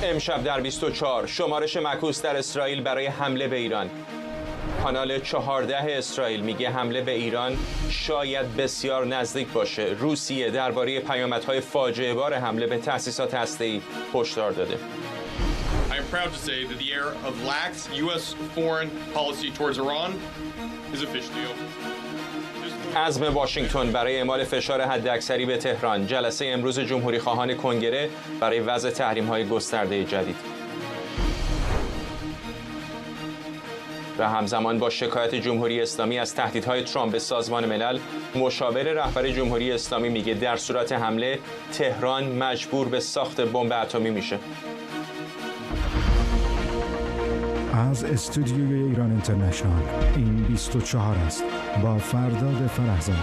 امشب در 24 شمارش معکوس در اسرائیل برای حمله به ایران. کانال 14 اسرائیل میگه حمله به ایران شاید بسیار نزدیک باشه. روسیه درباره پیامدهای فاجعه بار حمله به تأسیسات هسته‌ای هشدار داده. I am proud to say that the era of lax U.S. foreign policy towards Iran is officially over. عزم واشنگتن برای اعمال فشار حداکثری به تهران. جلسه امروز جمهوری خواهان کنگره برای وضع تحریم‌های گسترده جدید. و همزمان با شکایت جمهوری اسلامی از تهدیدهای ترامپ به سازمان ملل، مشاور رهبر جمهوری اسلامی میگه در صورت حمله تهران مجبور به ساخت بمب اتمی میشه. از استودیوی ایران اینترنشنال این 24 است با فرداد فرحزاد.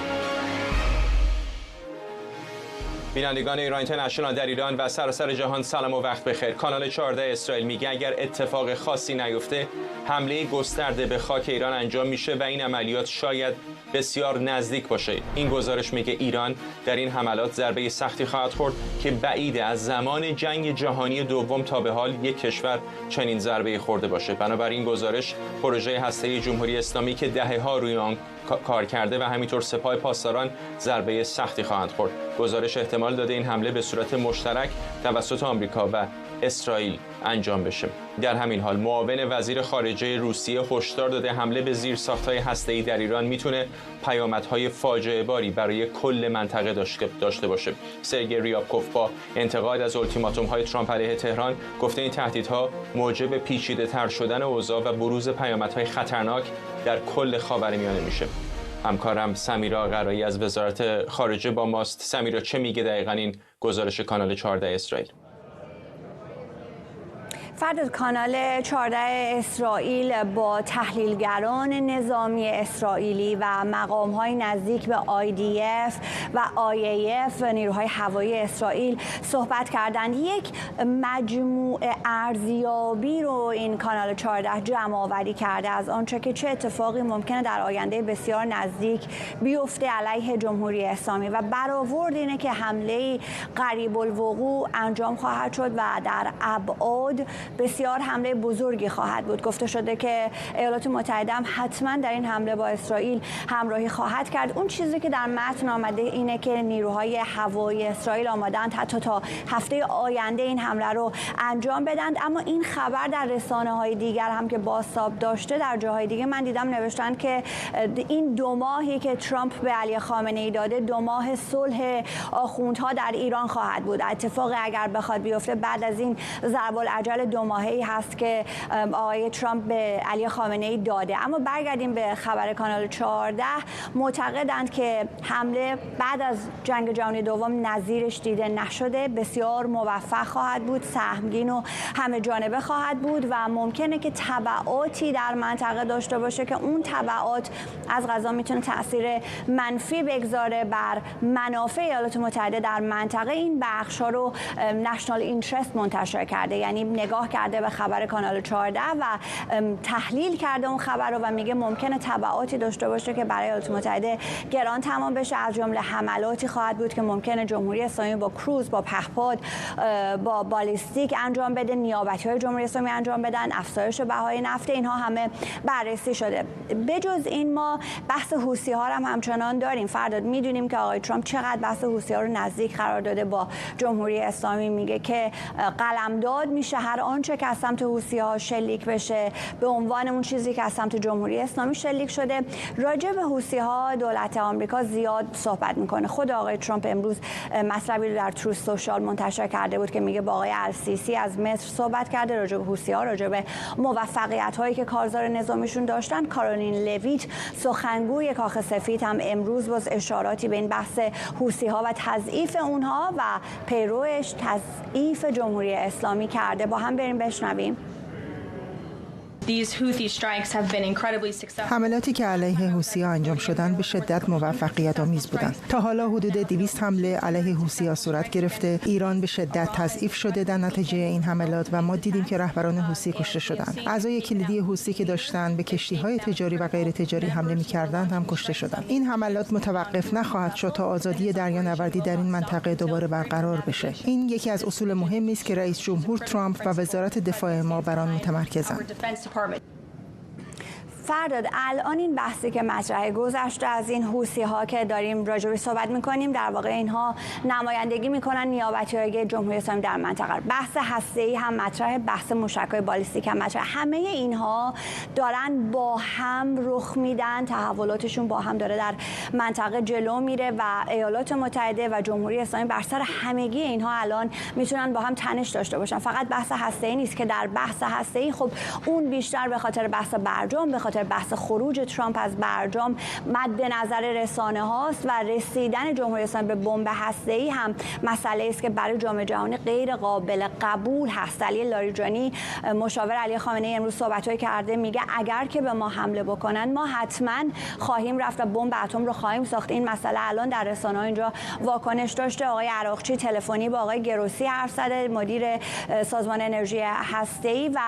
بینندگان ایران اینترنشنال در ایران و سراسر جهان سلام و وقت بخیر. کانال 14 اسرائیل میگه اگر اتفاق خاصی نیفته حمله گسترده به خاک ایران انجام میشه و این عملیات شاید بسیار نزدیک باشه. این گزارش میگه ایران در این حملات ضربه سختی خواهد خورد که بعیده از زمان جنگ جهانی دوم تا به حال یک کشور چنین ضربه خورده باشه. بنابراین گزارش پروژه هسته‌ای جمهوری اسلامی که دهه‌ها روی آن کار کرده و همینطور سپاه پاسداران ضربه سختی خواهند خورد. گزارش احتمال داده این حمله به صورت مشترک توسط آمریکا و اسرائیل انجام بشه. در همین حال معاون وزیر خارجه روسیه هشدار داده حمله به زیرساخت‌های هسته‌ای در ایران میتونه پیامدهای فاجعه باری برای کل منطقه داشته باشه. سرگئی ریابکوف با انتقاد از اولتیماتوم‌های ترامپ علیه تهران گفته این تهدیدها موجب پیچیده‌تر شدن اوضاع و بروز پیامدهای خطرناک در کل خاورمیانه میشه. همکارم سمیرا قرایی از وزارت خارجه با ماست. سمیرا، چه میگه دقیقاً این گزارش کانال 14 اسرائیل؟ فرد کانال 14 اسرائیل با تحلیلگران نظامی اسرائیلی و مقام‌های نزدیک به IDF و IAF نیروهای هوایی اسرائیل صحبت کردند. یک مجموع ارزیابی رو این کانال 14 جمع آوری کرده از آنچه که چه اتفاقی ممکنه در آینده بسیار نزدیک بیفته علیه جمهوری اسلامی و برآورد اینه که حمله قریب الوقوع انجام خواهد شد و در ابعاد بسیار حمله بزرگی خواهد بود. گفته شده که ایالات متحده هم حتما در این حمله با اسرائیل همراهی خواهد کرد. اون چیزی که در متن آمده اینه که نیروهای هوایی اسرائیل آمادند حتی تا هفته آینده این حمله رو انجام بدند. اما این خبر در رسانه‌های دیگر هم که بازتاب داشته در جاهای دیگه من دیدم نوشتن که این 2 ماهی که ترامپ به علی خامنه‌ای داده 2 ماه صلح آخوندها در ایران خواهد بود. اتفاقی اگر بخواد بیفته بعد از این ضرب الاجل 2 ماهه‌ای هست که آقای ترامپ به علی خامنه‌ای داده. اما برگردیم به خبر کانال 14. معتقدند که حمله بعد از جنگ جهانی دوم نظیرش دیده نشده، بسیار موفق خواهد بود، سهمگین و همه جانبه خواهد بود و ممکنه که تبعاتی در منطقه داشته باشه که اون تبعات از قضا میتونه تاثیر منفی بگذاره بر منافع ایالات متحده در منطقه. این بخش‌ها رو نشنال اینترست منتشر کرده، یعنی نگاه کرده به خبر کانال 14 و تحلیل کرده اون خبر رو و میگه ممکنه تبعاتی داشته باشه که برای ایالات متحده گران تمام بشه. از جمله حملاتی خواهد بود که ممکنه جمهوری اسلامی با کروز، با پهپاد، با بالیستیک انجام بده، نیابتی‌های جمهوری اسلامی انجام بدن، افزایش بهای نفت. اینها همه بررسی شده. بجز این ما بحث حوثی‌ها هم همچنان داریم. فرداد میدونیم که آقای ترامپ چقدر بحث حوثی‌ها رو نزدیک قرار داده با جمهوری اسلامی. میگه که قلمداد میشه هر آنچه که از سمت حوثی‌ها شلیک بشه به عنوان اون چیزی که از سمت جمهوری اسلامی شلیک شده. راجع به حوثی‌ها دولت آمریکا زیاد صحبت میکنه. خود آقای ترامپ امروز مطلبی رو در تروث سوشال منتشر کرده بود که میگه با آقای السیسی از مصر صحبت کرده راجع به حوثی‌ها، راجع به موفقیت‌هایی که کارزار نظامیشون داشتن. کارولین لویت سخنگوی کاخ سفید هم امروز باز اشاراتی به این بحث حوثی‌ها و تضعیف اونها و پیروش تضعیف جمهوری اسلامی کرده. با هم بریم بشنویم. حملاتی که علیه حوثی‌ها انجام شدند به شدت موفقیت آمیز بودند. تا حالا حدود 200 حمله علیه حوثی‌ها صورت گرفته. ایران به شدت تضعیف شده در نتیجه این حملات و ما دیدیم که رهبران حوثی کشته شدند. اعضای کلیدی حوثی که داشتند به کشتی‌های تجاری و غیر تجاری حمله می‌کردند هم کشته شدند. این حملات متوقف نخواهد شد تا آزادی دریانوردی در این منطقه دوباره برقرار بشه. این یکی از اصول مهمی است که رئیس جمهور ترامپ و وزارت دفاع ما بر آن متمرکزند. فرداد، الان این بحثی که مطرحه گذشته از این حوثی‌ها که داریم راجع به صحبت می‌کنیم، در واقع اینها نمایندگی می‌کنن نیابتی‌های جمهوری اسلامی در منطقه. بحث هسته‌ای هم مطرحه، بحث موشک‌های بالیستیک هم مطرحه. همه اینها دارن با هم رخ میدن، تحولاتشون با هم داره در منطقه جلو میره و ایالات متحده و جمهوری اسلامی بر سر همگی اینها الان میتونن با هم تنش داشته باشن. فقط بحث هسته‌ای نیست که در بحث هسته‌ای خب اون بیشتر به خاطر بحث برجام، به خاطر بحث خروج ترامپ از برجام مد نظر رسانه هاست و رسیدن جمهوری اسلامی به بمب هسته‌ای هم مسئله است که برای جامعه جهانی غیر قابل قبول هست. علی لاریجانی، مشاور علی خامنه ای، امروز صحبت‌هایی کرده، میگه اگر که به ما حمله بکنن ما حتما خواهیم رفت و بمب اتم رو خواهیم ساخت. این مسئله الان در رسانه‌ها اینجا واکنش داشته. آقای عراقچی تلفنی با آقای گروسی حرف زده، مدیر سازمان انرژی هسته‌ای، و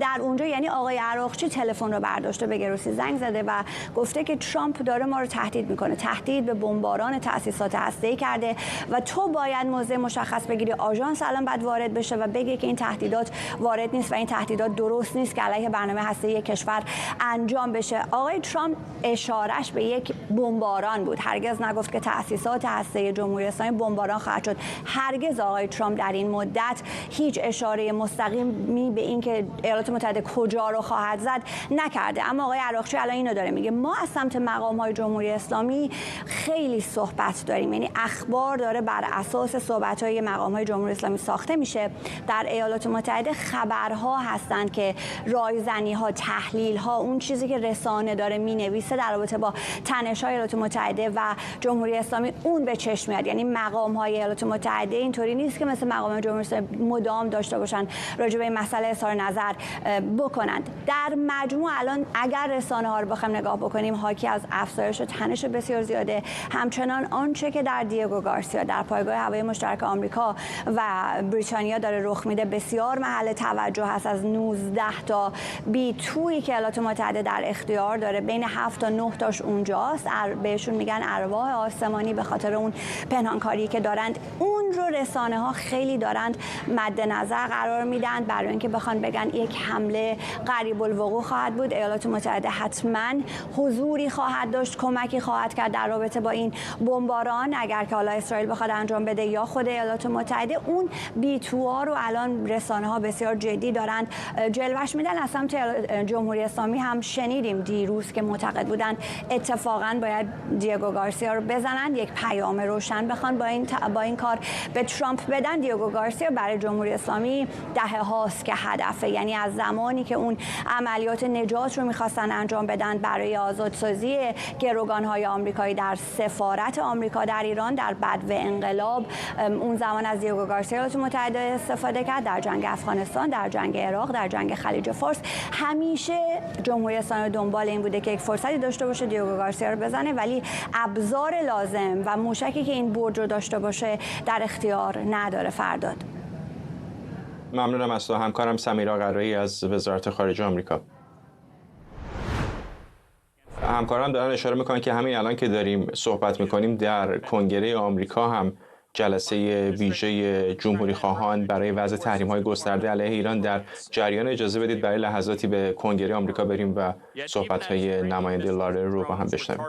در اونجا یعنی آقای عراقچی تلفن رو برداشته به گروسی زنگ زده و گفته که ترامپ داره ما رو تهدید میکنه، تهدید به بمباران تأسیسات هسته‌ای کرده و تو باید موضع مشخص بگیری. آژانس الان باید وارد بشه و بگه که این تهدیدات وارد نیست و این تهدیدات درست نیست که علیه برنامه هسته‌ای کشور انجام بشه. آقای ترامپ اشارش به یک بمباران بود، هرگز نگفت که تأسیسات هسته‌ای جمهوری اسلامی بمباران خواهد شد. هرگز آقای ترامپ در این مدت هیچ اشاره مستقیمی به این که ایالات متحده کجا رو خواهد زد نکرده. اما آقای عراقچی الان اینو داره میگه، ما از سمت مقام‌های جمهوری اسلامی خیلی صحبت داریم، یعنی اخبار داره بر اساس صحبت‌های مقام‌های جمهوری اسلامی ساخته میشه. در ایالات متحده خبرها هستند که رایزنی‌ها، تحلیل‌ها، اون چیزی که رسانه داره مینویسه در رابطه با تنش‌های ایالات متحده و جمهوری اسلامی اون به چشم میاد. یعنی مقام‌های ایالات متحده اینطوری نیست که مثل مقام‌های جمهوری اسلامی مدام داشته باشن راجع به این مسئله اظهار نظر بکنند. در مجموع الان اگر رسانه‌ها رو بخوایم نگاه بکنیم، حاکی از افزایش تنش بسیار زیاده. همچنان آنچه که در دیگو گارسیا در پایگاه هوایی مشترک آمریکا و بریتانیا داره رخ میده بسیار محل توجه هست. از 19 تا B2 که ایالات متحده در اختیار داره، بین 7 تا 9 تاش اونجاست. بهشون میگن ارواح آسمانی به خاطر اون پنهانکاری که دارند. اون رو رسانه‌ها خیلی دارند مد نظر قرار میدن برای اینکه بخوان بگن یک حمله قریب الوقوع خواهد بود، ایالات متحده حتما حضوری خواهد داشت، کمکی خواهد کرد در رابطه با این بمباران، اگر که حالا اسرائیل بخواد انجام بده یا خود ایالات متحده. اون B2 رو الان رسانه‌ها بسیار جدی دارند جلوش میدن. از سمت جمهوری اسلامی هم شنیدیم دیروز که معتقد بودن اتفاقا باید دیگو گارسیا رو بزنن، یک پیام روشن بخوان با این کار به ترامپ بدن. دیگو گارسیا برای جمهوری اسلامی دهه هاست که هدفه، یعنی از زمانی که اون عملیات نجات رو می‌خواستن انجام بدن برای آزادسازی گروگان‌های آمریکایی در سفارت آمریکا در ایران در بدو انقلاب، اون زمان از دیگو گارسیا ایالات متحده استفاده کرد در جنگ افغانستان، در جنگ عراق، در جنگ خلیج فارس. همیشه جمهوری اسلامی دنبال این بوده که یک فرصتی داشته باشه دیگو گارسیا رو بزنه، ولی ابزار لازم و موشکی که این برج رو داشته باشه در اختیار نداره. فرداد، ممنونم از تو همکارم سمیرا قرایی از وزارت خارجه آمریکا. همکاران دارن اشاره میکنن که همین الان که داریم صحبت میکنیم در کنگره آمریکا هم جلسه ویژه جمهوری خواهان برای وضع تحریم‌های گسترده علیه ایران در جریان. اجازه بدید برای لحظاتی به کنگره آمریکا بریم و صحبت‌های نماینده لاره رو با هم بشنویم.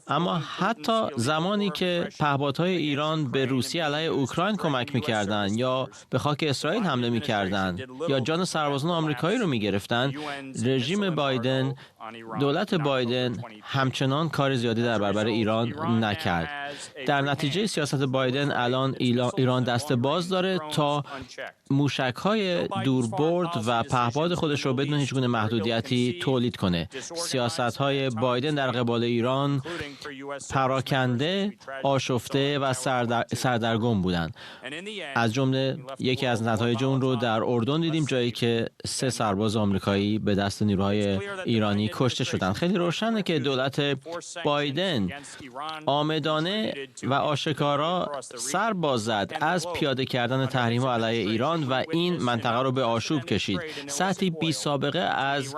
اما حتی زمانی که پهپادهای ایران به روسیه علیه اوکراین کمک می‌کردند یا به خاک اسرائیل حمله می‌کردند یا جان سربازان آمریکایی رو می‌گرفتند، رژیم بایدن دولت بایدن همچنان کار زیادی در برابر ایران نکرد. در نتیجه سیاست بایدن الان ایران دست باز داره تا موشک‌های دوربرد و پهپاد خودش رو بدون هیچ گونه محدودیتی تولید کنه. سیاست‌های بایدن در قبال ایران پراکنده، آشفته و سردرگم بودند. از جمله یکی از نتایج اون رو در اردن دیدیم، جایی که 3 سرباز آمریکایی به دست نیروهای ایرانی کشته شدند. خیلی روشنه که دولت بایدن عامدانه و آشکارا سر باز زد از پیاده کردن تحریم‌ها علیه ایران و این منطقه رو به آشوب کشید. سطحی بی سابقه از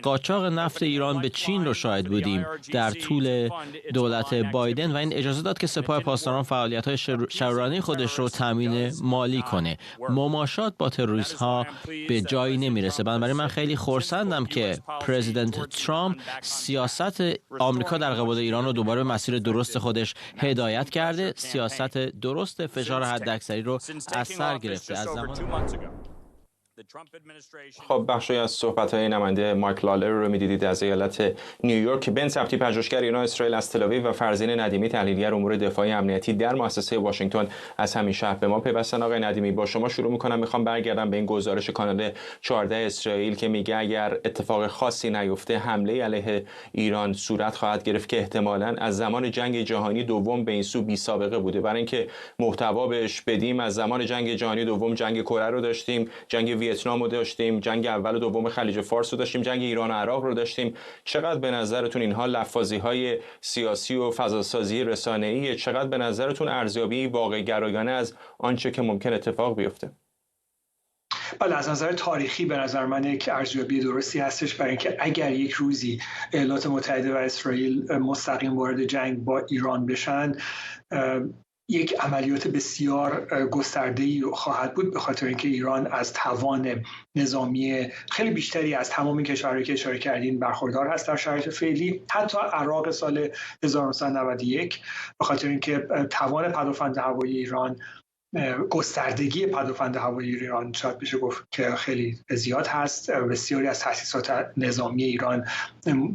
قاچاق نفت ایران به چین رو شاهد بودیم در طول دولت بایدن و این اجازه داد که سپاه پاسداران فعالیت‌های شهرورانه خودش رو تامین مالی کنه. مماشات با تروریست‌ها به جایی نمیرسه. بنابراین من خیلی خرسندم که پرزیدنت ترامپ سیاست آمریکا در قبال ایران رو دوباره به مسیر درست خودش هدایت کرده. سیاست درست فشار حداکثری رو از سر گرفته. از زمان خب بخشی از صحبت‌های نماینده مایک لالر رو می‌دیدید از ایالت نیویورک. بن سبتی، پژوهشگر ایران اسرائیل از تل‌آویو و فرزین ندیمی، تحلیلگر امور دفاعی امنیتی در مؤسسه واشنگتن از همین شهر به ما پیوستن. آقای ندیمی، با شما شروع می‌کنم. می‌خوام برگردم به این گزارش کانال 14 اسرائیل که میگه اگر اتفاق خاصی نیفته حمله علیه ایران صورت خواهد گرفت که احتمالاً از زمان جنگ جهانی دوم به این سو بی‌سابقه بوده. برای اینکه محتوا بهش بدیم، از زمان جنگ جهانی دوم جنگ کره رو داشتیم، جنگ ویتنام رو داشتیم، جنگ اول و دوم خلیج فارس رو داشتیم، جنگ ایران و عراق رو داشتیم. چقدر به نظرتون اینها لفاظی‌های سیاسی و فضاسازی رسانه‌ای، چقدر به نظرتون ارزیابی واقع گرایانه از آنچه که ممکن اتفاق بیفته؟ بله، از نظر تاریخی به نظر من یک ارزیابی درستی هستش، برای اینکه اگر یک روزی ایالات متحده و اسرائیل مستقیم وارد جنگ با ایران بشن، یک عملیات بسیار گسترده‌ای خواهد بود، به خاطر اینکه ایران از توان نظامی خیلی بیشتری از تمام کشورهایی که اشاره کردین برخوردار هست در شرایط فعلی، حتی عراق سال 1991، به خاطر اینکه توان پدافند هوایی ایران، گستردگی پدافند هوایی ایران شاید بشه گفت که خیلی زیاد هست. بسیاری از تأسیسات نظامی ایران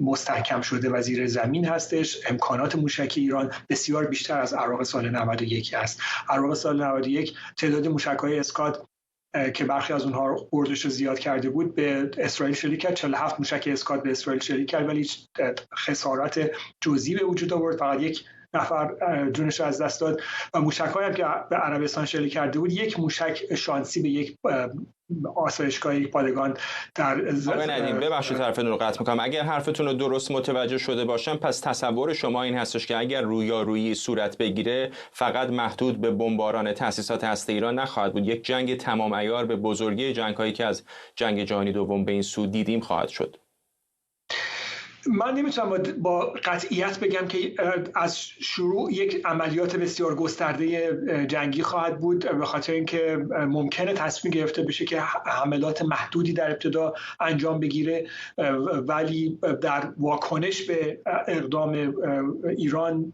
مستحکم شده و زیر زمین هستش. امکانات موشکی ایران بسیار بیشتر از عراق سال 91 است. عراق سال 91 تعداد موشک‌های اسکاد که برخی از اونها بردش رو زیاد کرده بود به اسرائیل شلیک کرد. 47 موشک اسکاد به اسرائیل شلیک کرد، ولی خسارات جزئی به وجود آورد. فقط یک نفر جونش رو از دست داد. و موشک‌هایی هم که به عربستان شلیک کرده بود، یک موشک شانسی به یک آسایشگاه، یک پادگان در آقای ندیم، ببخشید حرفتون رو قطع می‌کنم. اگر حرفتون رو درست متوجه شده باشم، پس تصور شما این هستش که اگر رویارویی صورت بگیره فقط محدود به بمباران تأسیسات هسته ایران نخواهد بود، یک جنگ تمام عیار به بزرگی جنگ‌هایی که از جنگ جهانی دوم به این سو دیدیم خواهد شد. من نمیتونم با قطعیت بگم که از شروع یک عملیات بسیار گسترده جنگی خواهد بود، به خاطر اینکه ممکنه تصمیم گرفته بشه که حملات محدودی در ابتدا انجام بگیره، ولی در واکنش به اقدام ایران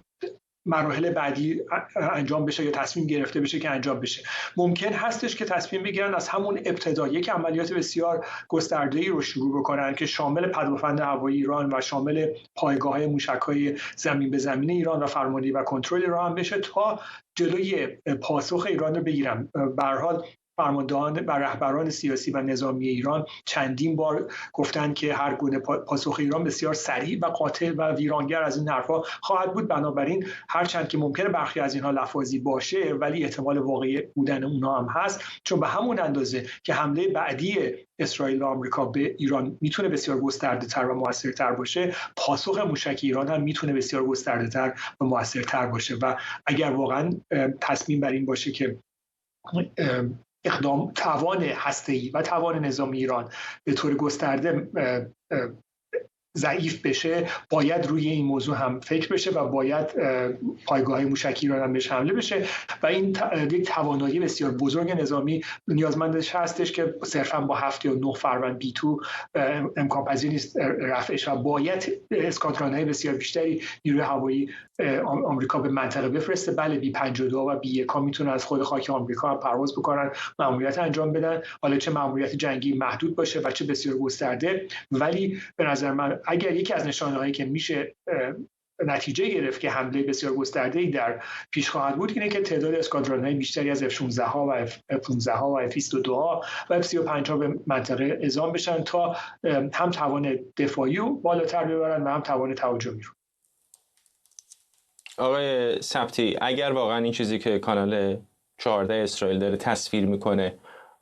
مراحل بعدی انجام بشه یا تصمیم گرفته بشه که انجام بشه. ممکن هستش که تصمیم بگیرن از همون ابتدا یک عملیات بسیار گسترده‌ای رو شروع بکنن که شامل پدافند هوایی ایران و شامل پایگاه‌های موشک‌های زمین به زمین ایران و فرماندهی و کنترل ایران بشه تا جلوی پاسخ ایران رو بگیرن. به هر حال فرماندهان و رهبران سیاسی و نظامی ایران چندین بار گفتند که هر گونه پاسخ ایران بسیار سریع و قاطع و ویرانگر از این حرفا خواهد بود. بنابراین هرچند که ممکنه برخی از اینها لفاظی باشه، ولی احتمال واقعی بودن اونها هم هست، چون به همون اندازه که حمله بعدی اسرائیل و آمریکا به ایران میتونه بسیار گسترده‌تر و موثرتر باشه، پاسخ موشکی ایران هم میتونه بسیار گسترده‌تر و موثرتر باشه. و اگر واقعا تصمیم بر این باشه که اقدام توان هسته‌ای و توان نظامی ایران به طور گسترده ضعیف بشه، باید روی این موضوع هم فکر بشه و باید پایگاه‌های موشکی ایران هم بهش حمله بشه و این یک توانایی بسیار بزرگ نظامی نیازمندش هستش که صرفاً با 7 یا 9 فروند B2 امکان پذیر نیست رفعش و باید اسکادران‌های بسیار بیشتری نیروی هوایی آمریکا به منطقه بفرسته. بله B-52 و B-1 میتونن از خود خاک آمریکا هم پرواز بکنن، مأموریت انجام بدن، حالا چه مأموریت جنگی محدود باشه و چه بسیار گسترده. ولی به نظر من اگر یکی از نشانه‌هایی که میشه نتیجه گرفت که حمله بسیار گسترده‌ای در پیش خواهد بود اینه که تعداد اسکادرون‌های بیشتری از F-16 ها و F-15 ها و F-22 ها و F-35 ها به منطقه اعزام بشن تا هم توان دفاعی رو بالاتر ببرن و هم توان تهاجمی رو. آقای سبتی، اگر واقعا این چیزی که کانال 14 اسرائیل داره تصویر میکنه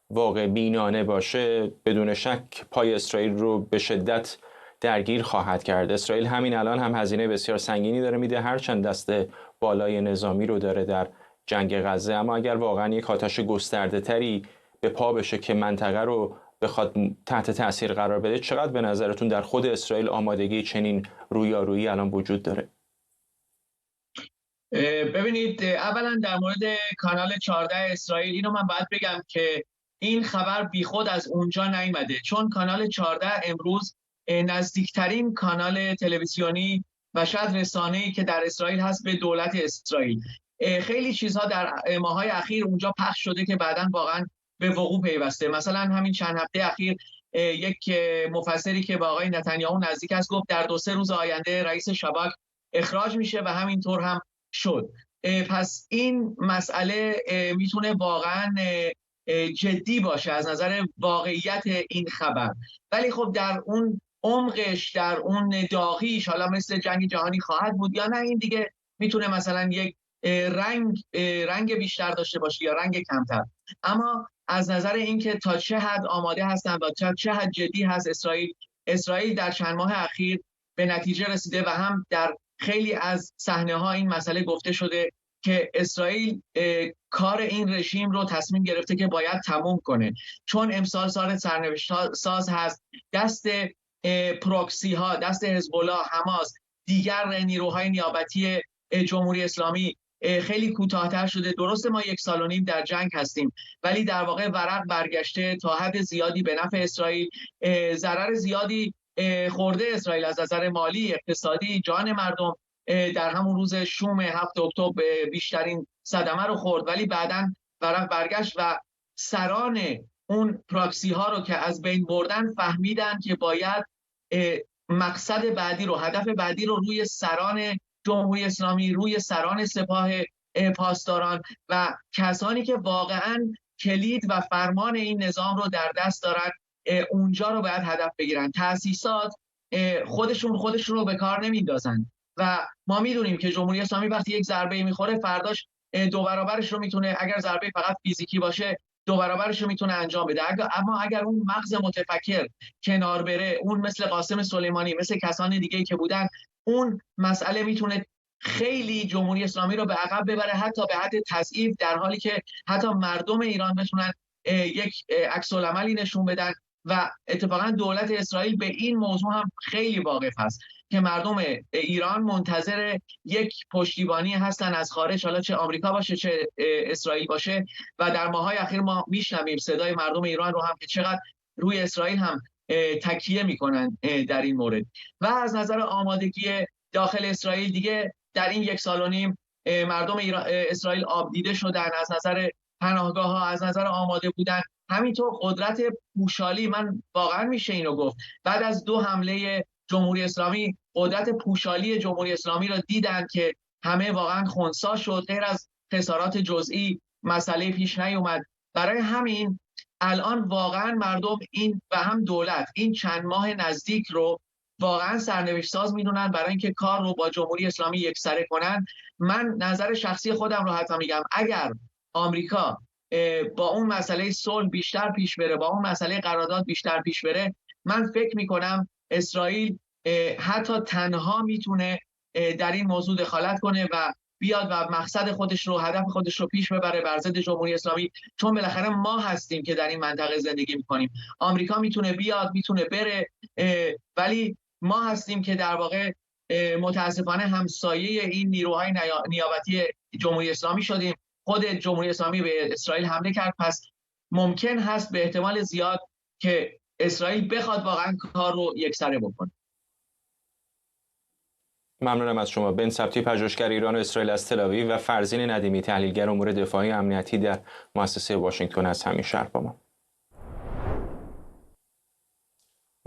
واقع بینانه باشه، بدون شک پای اسرائیل رو به شدت درگیر خواهد کرد. اسرائیل همین الان هم هزینه بسیار سنگینی داره میده، هرچند دست بالای نظامی رو داره در جنگ غزه، اما اگر واقعا یک آتش گسترده تری به پا بشه که منطقه رو بخواد تحت تاثیر قرار بده، چقدر به نظرتون در خود اسرائیل آمادگی چنین رویارویی الان وجود داره؟ ببینید، اولا در مورد کانال 14 اسرائیل اینو من باید بگم که این خبر بیخود از اونجا نیامده، چون کانال 14 امروز نزدیکترین کانال تلویزیونی و شاید رسانه‌ای که در اسرائیل هست به دولت اسرائیل. خیلی چیزها در ماه‌های اخیر اونجا پخش شده که بعداً واقعاً به وقوع پیوسته. مثلا همین چند هفته اخیر یک مفسری که با آقای نتانیاهو نزدیک است گفت در 2-3 روز آینده رئیس شباک اخراج میشه و همینطور هم شد. پس این مسئله میتونه واقعاً جدی باشه از نظر واقعیت این خبر، ولی خب در اون عمقش، در اون داغیش، حالا مثل جنگ جهانی خواهد بود یا نه، این دیگه میتونه مثلا یک رنگ بیشتر داشته باشه یا رنگ کمتر. اما از نظر اینکه تا چه حد آماده هستن و تا چه حد جدی هست اسرائیل در چند ماه اخیر به نتیجه رسیده و هم در خیلی از صحنه‌ها این مسئله گفته شده که اسرائیل کار این رژیم رو تصمیم گرفته که باید تموم کنه، چون امسال سال سرنوشت ساز هست. دست پروکسی ها، دست حزب الله، حماس، دیگر نیروهای نیابتی جمهوری اسلامی خیلی کوتاه‌تر شده. درسته ما 1.5 سال در جنگ هستیم، ولی در واقع ورق برگشته تا حد زیادی به نفع اسرائیل. ضرر زیادی خورده اسرائیل از نظر مالی، اقتصادی، جان مردم. در همون روز شوم 7 اکتبر بیشترین صدمه رو خورد، ولی بعداً ورق برگشت و سران اون پراکسی ها رو که از بین بردن فهمیدن که باید مقصد بعدی رو، هدف بعدی رو روی سران جمهوری اسلامی، روی سران سپاه پاسداران و کسانی که واقعاً کلید و فرمان این نظام رو در دست دارن، اونجا رو باید هدف بگیرن. تأسیسات خودشون رو به کار نمیندازن و ما میدونیم که جمهوری اسلامی وقتی یک ضربه میخوره فرداش 2 برابرش رو میتونه، اگر ضربه فقط فیزیکی باشه 2 برابرش رو میتونه انجام بده. اما اگر اون مغز متفکر کنار بره، اون مثل قاسم سلیمانی، مثل کسان دیگه‌ای که بودن، اون مسئله میتونه خیلی جمهوری اسلامی رو به عقب ببره، حتی به حد تضعیف، در حالی که حتی مردم ایران بتونن یک عکس العملی نشون بدن. و اتفاقا دولت اسرائیل به این موضوع هم خیلی واقف هست که مردم ایران منتظر یک پشتیبانی هستن از خارج، حالا چه آمریکا باشه چه اسرائیل باشه. و در ماه‌های اخیر ما میشنویم صدای مردم ایران رو هم که چقدر روی اسرائیل هم تکیه میکنن در این مورد. و از نظر آمادگی داخل اسرائیل دیگه در این 1.5 سال مردم اسرائیل آبدیده شدن از نظر پناهگاه ها، از نظر آماده بودن. همینطور قدرت پوشالی، من واقعا میشه اینو گفت، بعد از 2 حمله جمهوری اسلامی قدرت پوشالی جمهوری اسلامی رو دیدن که همه واقعا خنثی شد، غیر از خسارات جزئی مسئله پیش نیومد. برای همین الان واقعا مردم این و هم دولت این چند ماه نزدیک رو واقعا سرنوشت ساز میدونن برای اینکه کار رو با جمهوری اسلامی یکسره کنن. من نظر شخصی خودم رو حتی میگم، اگر آمریکا با اون مسئله صلح بیشتر پیش بره، با اون مسئله قرارداد بیشتر پیش بره، من فکر میکنم اسرائیل حتی تنها میتونه در این موضوع دخالت کنه و بیاد و مقصد خودش رو، هدف خودش رو پیش ببره بر ضد جمهوری اسلامی. چون بالاخره ما هستیم که در این منطقه زندگی میکنیم. آمریکا میتونه بیاد، میتونه بره، ولی ما هستیم که در واقع متاسفانه همسایه این نیروهای نیابتی جمهوری اسلامی شدیم. خود جمهوری اسلامی به اسرائیل حمله کرد، پس ممکن هست به احتمال زیاد که اسرائیل بخواد واقعا کار رو یکسره بکنه. ممنونم از شما. بن سبتی، پژوهشگر ایران و اسرائیل از تل‌آویو، و فرزین ندیمی، تحلیلگر امور دفاعی و امنیتی در مؤسسه واشنگتن از همین شهر با ما.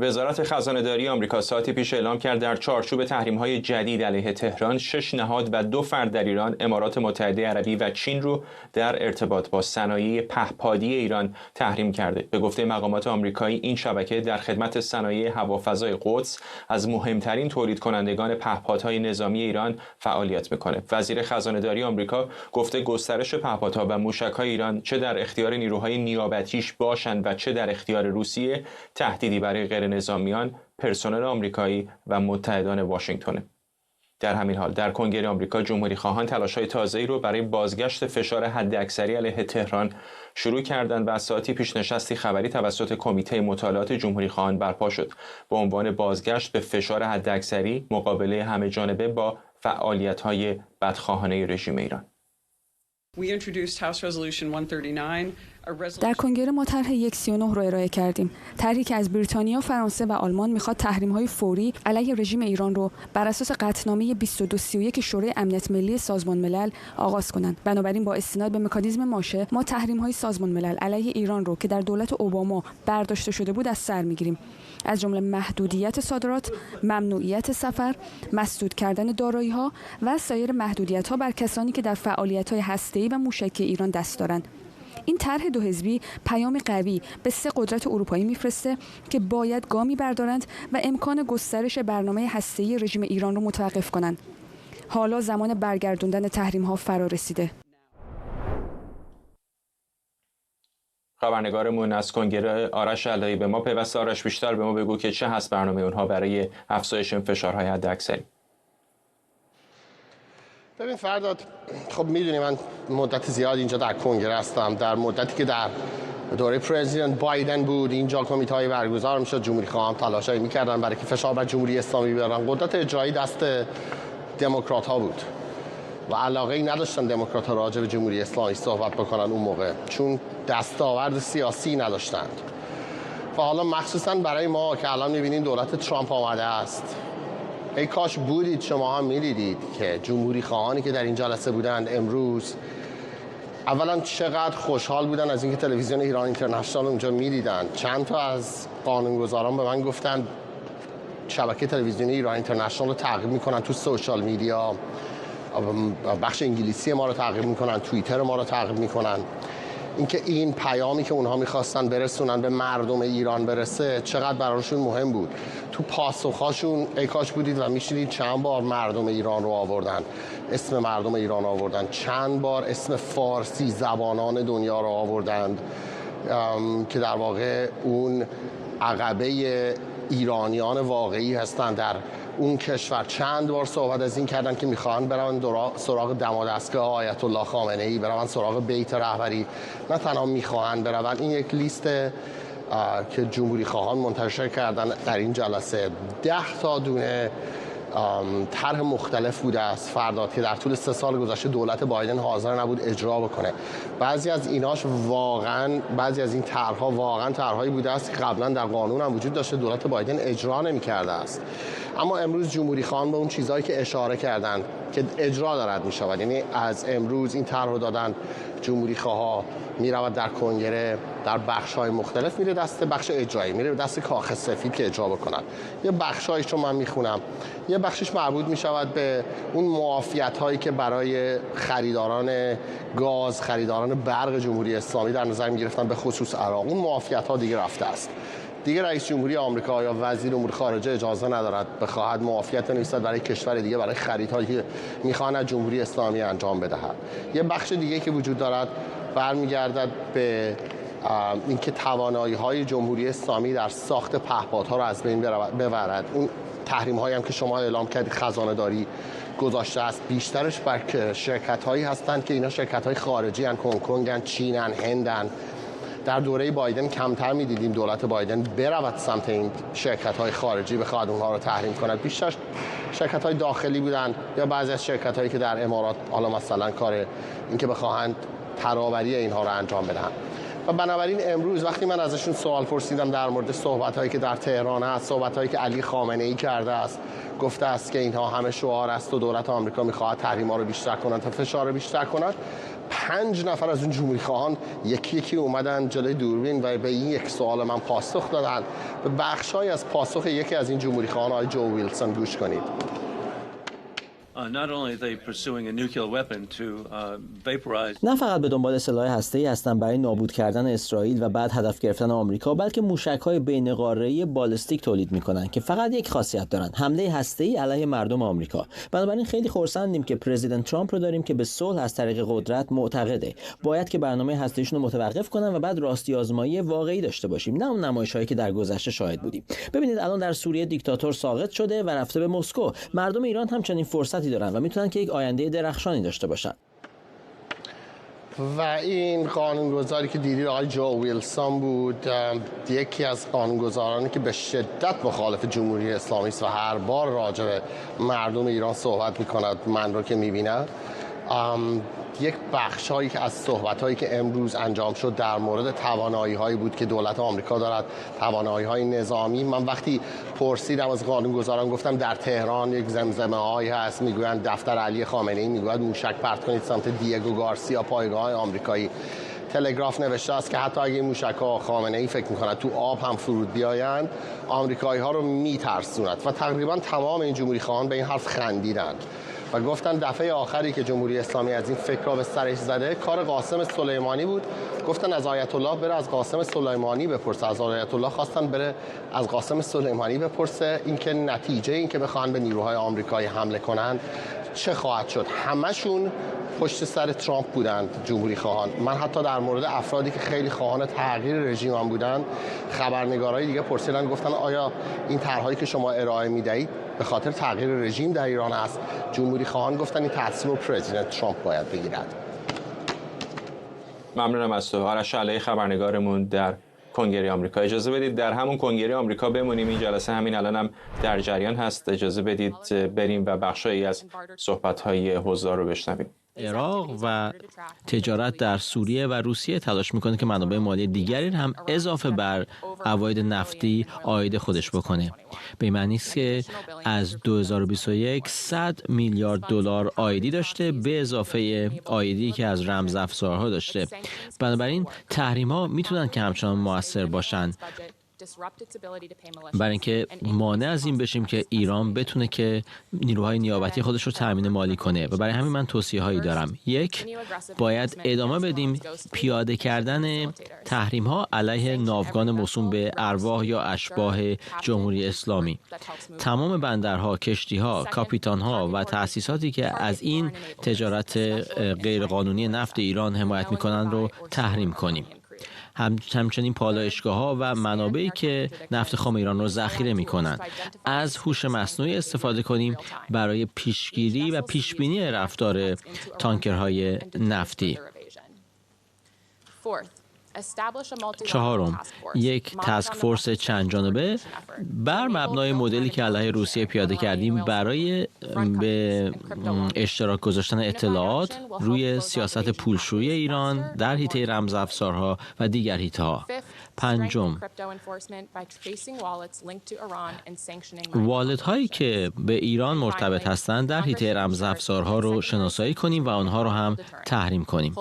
وزارت خزانه‌داری آمریکا ساعتی پیش اعلام کرد در چارچوب تحریم‌های جدید علیه تهران 6 نهاد و 2 فرد در ایران، امارات متحده عربی و چین رو در ارتباط با صنایع پهپادی ایران تحریم کرده. به گفته مقامات آمریکایی این شبکه در خدمت صنایع هوافضای قدس از مهمترین تولید کنندگان پهپادهای نظامی ایران فعالیت می‌کند. وزیر خزانه‌داری آمریکا گفته گسترش پهپادها و موشک‌های ایران چه در اختیار نیروهای نیابتیش باشند و چه در اختیار روسیه تهدیدی برای غیر نظامیان، پرسنل آمریکایی و متحدان واشنگتن. در همین حال در کنگره آمریکا جمهوری خواهان تلاش‌های تازه‌ای رو برای بازگشت فشار حداکثری علیه تهران شروع کردند و از ساعتی پیش نشستی خبری توسط کمیته مطالعات جمهوری خواهان برپا شد با عنوان بازگشت به فشار حداکثری، مقابله همه‌جانبه با فعالیت‌های بدخواهانه رژیم ایران. در کنگره ما طرح 139 رو ارائه کردیم. طرحی که از بریتانیا، فرانسه و آلمان میخواد تحریم‌های فوری علیه رژیم ایران رو بر اساس قطعنامه 2231 شورای امنیت ملی سازمان ملل آغاز کنند. بنابراین با استناد به مکانیزم ماشه ما تحریم‌های سازمان ملل علیه ایران رو که در دولت اوباما برداشته شده بود از سر میگیریم. از جمله محدودیت صادرات، ممنوعیت سفر، مسدود کردن دارایی‌ها و سایر محدودیت‌ها بر کسانی که در فعالیت‌های هسته‌ای و موشکی ایران دست دارند. این طرح دو حزبی پیام قوی به 3 قدرت اروپایی میفرسته که باید گامی بردارند و امکان گسترش برنامه هسته‌ای رژیم ایران رو متوقف کنند. حالا زمان برگردوندن تحریم‌ها فرا رسیده. خبرنگارمون از کنگره آرش علایی به ما پیوسته. آرش، بیشتر به ما بگو که چه هست برنامه اونها برای افزایش این فشارهای حداکثری؟ ببین فرداد، خب میدونی من مدت زیاد اینجا در کنگره هستم. در مدتی که در دوره پرزیدنت بایدن بود اینجا کمیته‌های برگزار میشد، جمهوری خواهان تلاشایی میکردن برای که فشار بر جمهوری اسلامی بیارن. قدرت اجرایی دست دموکرات ها بود و علاقه ای نداشتن دموکرات ها راجع به جمهوری اسلامی صحبت بکنن اون موقع، چون دستاورد سیاسی نداشتند. و حالا مخصوصا برای ما که الان میبینین دولت ترامپ آمده است، ای کاش بودید شما هم می‌دیدید که جمهوری خواهانی که در این جلسه بودند امروز اولا چقدر خوشحال بودن از اینکه تلویزیون ایران اینترنشنال اونجا می‌دیدن. چند تا از قانونگذاران به من گفتن شبکه تلویزیونی ایران اینترنشنال رو تعقیب می‌کنن تو سوشال میدیا، بخش انگلیسی ما رو تعقیب می‌کنن، توییتر ما رو تعقیب می‌کنن. اینکه این پیامی که اونها می‌خواستن برسونن به مردم ایران برسه چقدر براشون مهم بود. تو پاسخاشون ای کاش بودید و می‌شنیدید چند بار مردم ایران رو آوردن، اسم مردم ایران رو آوردن، چند بار اسم فارسی زبانان دنیا رو آوردند که در واقع اون عقبه ایرانیان واقعی هستند در اون کشور. چند بار صحبت از این کردن که میخوان برن سراغ دمادستگاه آیت الله خامنه ای، برن سراغ بیت رهبری. نه تنها میخوان برن، این یک لیست که جمهوری خواهان منتشر کردن در این جلسه 10 تا دونه طرح مختلف بوده است فرداد که در طول 3 سال گذشته دولت بایدن حاضر نبود اجرا بکنه. بعضی از ایناش واقعا، بعضی از این طرح‌ها واقعا طرح‌هایی بوده است که قبلا در قانون هم وجود داشته، دولت بایدن اجرا نمی‌کرده است. اما امروز جمهوری خواهان به اون چیزایی که اشاره کردند که اجرا دارد می‌شود، یعنی از امروز این طرح رو دادن جمهوری خواها میرود در کنگره در بخش‌های مختلف میره دست بخش اجرایی، میره دست کاخ سفید که اجرا بکنن. یه بخشایش رو من میخونم. یه بخشش مربوط میشود به اون معافیت‌هایی که برای خریداران گاز، خریداران برق جمهوری اسلامی در نظر میگرفتن، به خصوص عراق. اون معافیت‌ها دیگه رفته است. دیگه رئیس جمهوری آمریکا یا وزیر امور خارجه اجازه ندارد بخواهد معافیت بنویسد برای کشور دیگه برای خریدهایی که میخوان از جمهوری اسلامی انجام بدهد. یه بخش دیگه که وجود دارد برمیگردد به اینکه توانایی‌های جمهوری اسلامی در ساخت پهپادها رو از بین ببرد. اون تحریم‌هایی هم که شما اعلام کردید خزانه‌داری گذاشته است، بیشترش بر شرکت‌هایی هستند که اینا شرکت‌های خارجی ان، هنگ کنگ، چین، هندن. در دوره بایدن کمتر می‌دیدیم دولت بایدن برود سمت این شرکت‌های خارجی بخواد اونها رو تحریم کند. بیشتر شرکت‌های داخلی بودن یا بعضی از شرکت‌هایی که در امارات حالا مثلا کار اینکه بخواهند ترابری اینها رو انجام بدن. و بنابراین امروز وقتی من ازشون سوال پرسیدم در مورد صحبت‌هایی که در تهران است، صحبت‌هایی که علی خامنه‌ای کرده است، گفته است که اینها همه شعار است و دولت آمریکا می‌خواهد تحریم‌ها رو بیشتر کند تا فشار رو بیشتر کند، 5 نفر از اون جمهوری‌خواهان یکی اومدن جلوی دوربین و به این یک سوال من پاسخ دادن. به بخش‌هایی از پاسخ یکی از این جمهوری‌خواهان آقای جو ویلسون گوش کنید. نه فقط به دنبال سلاح هسته‌ای هستند برای نابود کردن اسرائیل و بعد هدف گرفتن آمریکا، بلکه موشک‌های بین‌قاره‌ای بالستیک تولید می‌کنند که فقط یک خاصیت دارند: حمله هسته‌ای علیه مردم آمریکا. بنابراین خیلی خرسندیم که پرزیدنت ترامپ رو داریم که به صلح از طریق قدرت معتقده باید که برنامه هسته‌ایشون رو متوقف کنن و بعد راستی آزمایی واقعی داشته باشیم، نه اون نمایش‌هایی که در گذشته شاهد بودیم. ببینید الان در سوریه دیکتاتور ساقط شده و رفته به مسکو. مردم ایران هم چنین فرصتی دارن و میتونن که یک آینده درخشانی داشته باشن. و این قانونگذاری که دیدید آقای جو ویلسون بود، یکی از قانونگذارانی که به شدت مخالف جمهوری اسلامی است و هر بار راجع به مردم ایران صحبت میکند. من رو که میبینم یک بخشایی که از صحبت‌هایی که امروز انجام شد در مورد توانایی‌هایی بود که دولت آمریکا دارد، توانایی‌های نظامی. من وقتی پرسیدم از قانونگذاران، گفتم در تهران یک زمزمه‌هایی هست، میگویند دفتر علی خامنه‌ای میگوید موشک پرت کنید سمت دیگو گارسیا، پایگاه آمریکایی. تلگراف نوشته است که حتی اگه این موشک‌ها خامنه‌ای فکر می‌کند تو آب هم فرود بیایند، آمریکایی‌ها رو می‌ترسوند و تقریبا تمام این جمهوری‌خواهان به این حرف خندیدند و گفتن دفعه آخری که جمهوری اسلامی از این فکر را به سرش زده کار قاسم سلیمانی بود. گفتن از آیت الله بره از قاسم سلیمانی بپرسه. از آیت الله خواستن بره از قاسم سلیمانی بپرسه اینکه نتیجه این که بخوان به نیروهای آمریکایی حمله کنند چه خواهد شد. همشون پشت سر ترامپ بودند جمهوری خواهان. من حتی در مورد افرادی که خیلی خواهان تغییر رژیم هم بودند، خبرنگارای دیگه پرسیدن، گفتن آیا این طرحهایی که شما ارائه میدهید به خاطر تغییر رژیم در ایران است؟ جمهوری خواهان گفتن این تصمیم پرزیدنت ترامپ باید بگیرد. ممنونم از تو آرش علی، خبرنگارمون در کنگره آمریکا. اجازه بدید در همون کنگره آمریکا بمونیم. این جلسه همین الانم در جریان هست. اجازه بدید بریم و بخشایی از صحبت‌های حضار رو بشنویم. عراق و تجارت در سوریه و روسیه تلاش میکنه که منابع مالی دیگری هم اضافه بر عواید نفتی عاید خودش بکنه. به این معنی است که از 2021 100 میلیارد دلار عایدی داشته به اضافه عایدی که از رمزافزارها داشته. بنابراین تحریم‌ها میتونن که همچنان مؤثر باشن برای اینکه مانع از این بشیم که ایران بتونه که نیروهای نیابتی خودش رو تامین مالی کنه. و برای همین من توصیه هایی دارم. یک، باید ادامه بدیم پیاده کردن تحریم ها علیه ناوگان موسوم به ارواح یا اشباح جمهوری اسلامی. تمام بندرها، کشتی ها، کاپیتان ها و تأسیساتی که از این تجارت غیرقانونی نفت ایران حمایت میکنن رو تحریم کنیم. همچنین پالایشگاه‌ها و منابعی که نفت خام ایران رو ذخیره می‌کنند. از هوش مصنوعی استفاده کنیم برای پیشگیری و پیشبینی رفتار تانکرهای نفتی. چهارم، یک تاسک فورس چند جانبه بر مبنای مدلی که علیه روسیه پیاده کردیم برای به اشتراک گذاشتن اطلاعات روی سیاست پولشویی ایران در حیطه رمزافزارها و دیگر حیطه‌ها. پنجم، والت هایی که به ایران مرتبط هستند در حیطه رمزافزارها رو شناسایی کنیم و آنها رو هم تحریم کنیم.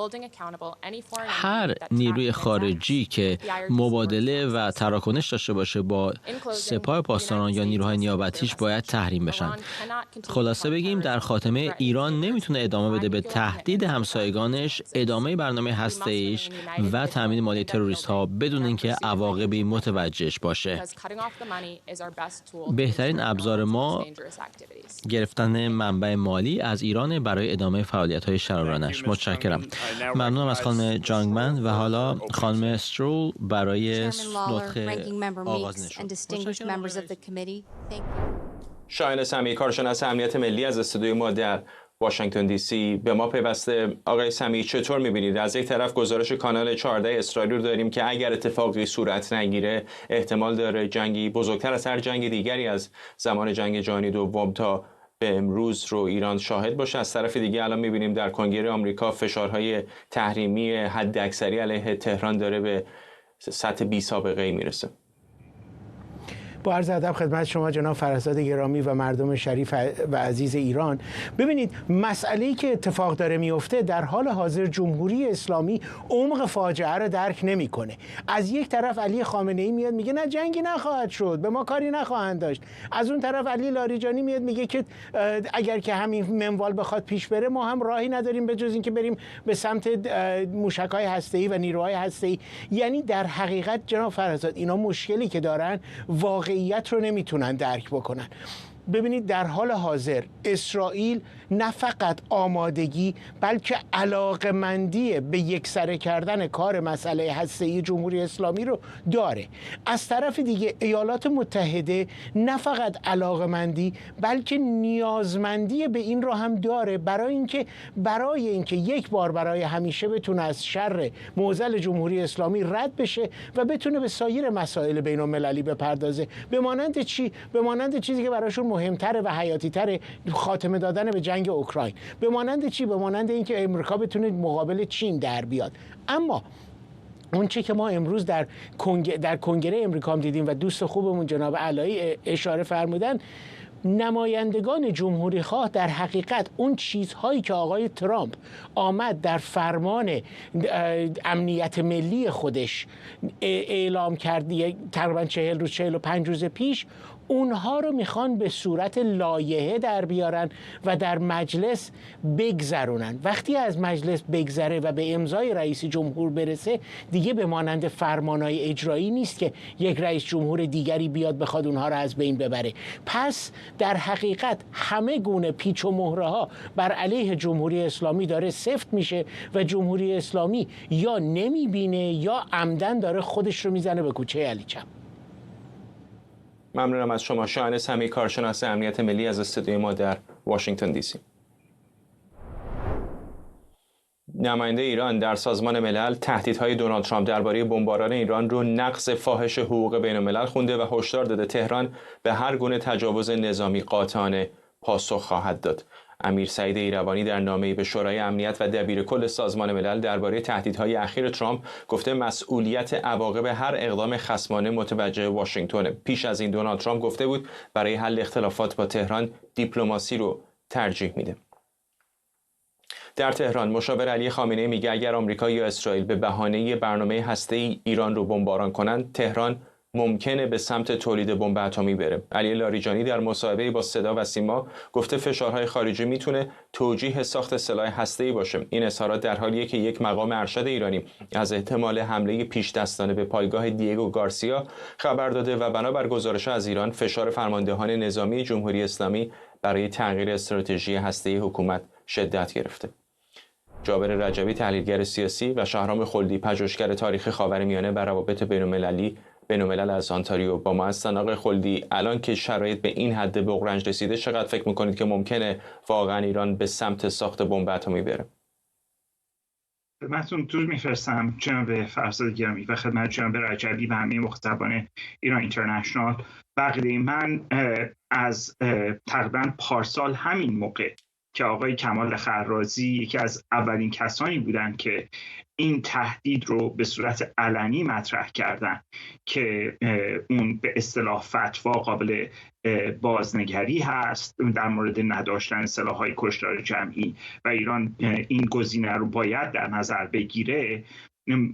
هر نیروی خارجی که مبادله و تراکنش داشته باشه با سپاه پاسداران یا نیروهای نیابتیش باید تحریم بشن. خلاصه بگیم در خاتمه ایران نمیتونه ادامه بده به تهدید همسایگانش، ادامه برنامه هسته‌ایش و تامین مالی تروریست ها بدون اینکه عواقبی متوجهش باشه. بهترین ابزار ما گرفتن منبع مالی از ایران برای ادامه فعالیت‌های شرارانش. متشکرم. ممنونم از خانم جانگمن و حالا خانم استرول برای نطق آغاز نشد. شاهین سمیعی، کارشناس امنیت ملی از استودیوی ما در واشنگتن دی سی به ما پیوسته. آقای سمیعی، چطور می‌بینید؟ از یک طرف گزارش کانال 14 اسرائیل رو داریم که اگر اتفاقی صورت نگیره احتمال داره جنگی بزرگتر از هر جنگ دیگری از زمان جنگ جهانی دوم تا به امروز رو ایران شاهد باشه. از طرف دیگه الان می‌بینیم در کنگره آمریکا فشارهای تحریمی حداکثری علیه تهران داره به سطح بی سابقه‌ای میرسه. با عرض ادب خدمت شما جناب فرزاد گرامی و مردم شریف و عزیز ایران. ببینید مسئله‌ای که اتفاق داره میفته، در حال حاضر جمهوری اسلامی عمق فاجعه رو درک نمیکنه. از یک طرف علی خامنه‌ای میاد میگه نه جنگی نخواهد شد، به ما کاری نخواهند داشت. از اون طرف علی لاریجانی میاد میگه که اگر که همین منوال بخواد پیش بره ما هم راهی نداریم به جز اینکه بریم به سمت موشک‌های هسته‌ای و نیروهای هسته‌ای. یعنی در حقیقت جناب فرزاد اینا مشکلی که دارن واقعیت رو نمیتونن درک بکنن. ببینید در حال حاضر اسرائیل نه فقط آمادگی بلکه علاقه‌مندی به یکسره کردن کار مسئله هسته‌ای جمهوری اسلامی رو داره. از طرف دیگه ایالات متحده نه فقط علاقه‌مندی بلکه نیازمندی به این رو هم داره برای اینکه یک بار برای همیشه بتونه از شر معضل جمهوری اسلامی رد بشه و بتونه به سایر مسائل بین‌المللی بپردازه. به مانند چی؟ به مانند چیزی که براشون مهمتره و حیاتی‌تره خاتمه دادن به جنگ اوکراین. به مانند چی؟ به مانند اینکه امریکا بتونه مقابل چین در بیاد. اما اون چی که ما امروز در کنگره امریکا هم دیدیم و دوست خوبمون جناب علایی اشاره فرمودن، نمایندگان جمهوری خواه در حقیقت اون چیزهایی که آقای ترامپ آمد در فرمان امنیت ملی خودش اعلام کرد تقریبا 40 روز 45 روز پیش، اونها رو میخوان به صورت لایحه در بیارن و در مجلس بگذرونن. وقتی از مجلس بگذره و به امضای رئیس جمهور برسه دیگه به مانند فرمانهای اجرایی نیست که یک رئیس جمهور دیگری بیاد بخواد اونها رو از بین ببره. پس در حقیقت همه گونه پیچ و مهره ها بر علیه جمهوری اسلامی داره سفت میشه و جمهوری اسلامی یا نمیبینه یا عمدن داره خودش رو میزنه به کوچه علی چپ. ممنونم از شما شاهین سمی، کارشناس امنیت ملی از استودیوی ما در واشنگتن دی سی. نماینده ایران در سازمان ملل تهدیدهای دونالد ترامپ درباره بمباران ایران رو نقض فاحش حقوق بین الملل خونده و هشدار داده تهران به هر گونه تجاوز نظامی قاطعانه پاسخ خواهد داد. امیر سعید ایروانی در نامه‌ای به شورای امنیت و دبیر کل سازمان ملل درباره تهدیدهای اخیر ترامپ گفته مسئولیت عواقب هر اقدام خصمانه متوجه واشنگتن. پیش از این دونالد ترامپ گفته بود برای حل اختلافات با تهران دیپلماسی رو ترجیح میده. در تهران مشاور علی خامنه‌ای میگه اگر آمریکا یا اسرائیل به بهانه برنامه هسته‌ای ایران رو بمباران کنند، تهران ممکنه به سمت تولید بمب اتمی بره. علی لاریجانی در مصاحبه‌ای با صدا و سیما گفته فشارهای خارجی میتونه توجیه ساخت سلاح هسته‌ای باشه. این اظهارات در حالیه که یک مقام ارشد ایرانی از احتمال حمله پیش دستانه به پایگاه دیگو گارسیا خبر داده و بنابر گزارش‌ها از ایران فشار فرماندهان نظامی جمهوری اسلامی برای تغییر استراتژی هسته‌ای حکومت شدت گرفته. جابر رجبی تحلیلگر سیاسی و شهرام خلدی پژوهشگر تاریخ خاورمیانه و روابط بین‌الملل از آنتاریو با ما هستن. آقای خلدی، الان که شرایط به این حد بغرنج رسیده چقدر فکر میکنید که ممکنه واقعا ایران به سمت ساخت بمب اتمی بره؟ خدمتتون درود میفرستم جناب فرزاد گرامی و خدمت جناب رجبی و همه مخاطبان ایران اینترنشنال. بقیه من از تقریبا پارسال همین موقع که آقای کمال خرازی یکی از اولین کسانی بودند که این تهدید رو به صورت علنی مطرح کردن که اون به اصطلاح فتوا قابل بازنگری هست در مورد نداشتن سلاح‌های کشتار جمعی و ایران این گزینه رو باید در نظر بگیره،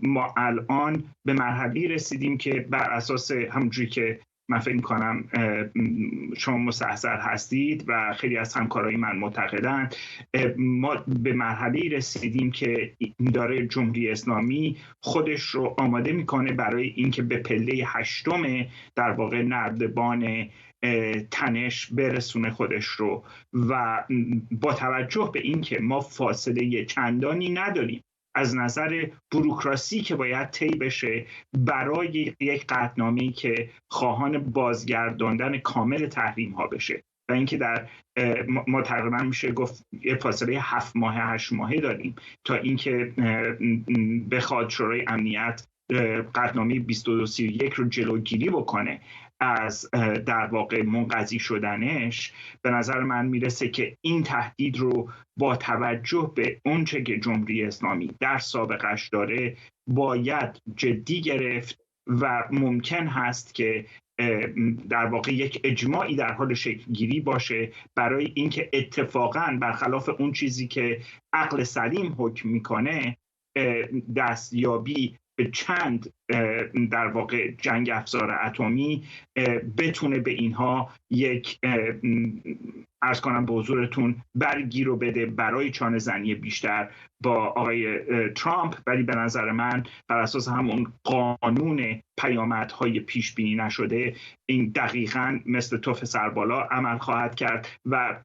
ما الان به مرحله رسیدیم که بر اساس همونجوری که من فکر می‌کنم شما مستحضر هستید و خیلی از همکارای من معتقدند، ما به مرحله رسیدیم که داره جمهوری اسلامی خودش رو آماده میکنه برای اینکه به پله 8 در واقع نردبان تنش برسونه خودش رو و با توجه به اینکه ما فاصله چندانی نداریم از نظر بوروکراسی که باید طی بشه برای یک قطعنامه‌ای که خواهان بازگرداندن کامل تحریم ها بشه و اینکه در ما تقریبا میشه گفت یه فاصله 7 ماه 8 ماهه داریم تا اینکه بخواد شورای امنیت قطعنامه 2231 رو جلوگیری بکنه از در واقع منقضی شدنش، به نظر من میرسه که این تهدید رو با توجه به اونچه که جمهوری اسلامی در سابقش داره باید جدی گرفت و ممکن هست که در واقع یک اجماعی در حال شکل‌گیری باشه برای اینکه اتفاقاً برخلاف اون چیزی که عقل سلیم حکم میکنه دستیابی به چند در واقع جنگ افزار اتمی بتونه به اینها یک عرض کنم به حضورتون برگی رو بده برای چانه زنی بیشتر با آقای ترامپ. ولی به نظر من بر اساس همون قانون پیامدهای پیش بینی نشده این دقیقاً مثل تف سربالا عمل خواهد کرد و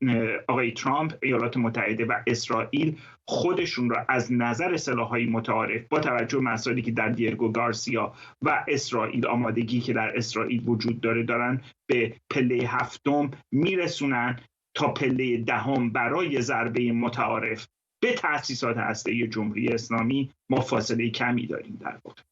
آقای ترامپ، ایالات متحده و اسرائیل خودشون را از نظر سلاح‌های متعارف با توجه به مسائلی که در دیرگو گارسیا و اسرائیل آمادگی که در اسرائیل وجود دارن به پله 7 میرسونن تا پله 10 برای ضربه متعارف به تأسیسات هسته‌ای جمهوری اسلامی ما فاصله کمی داریم در واقع.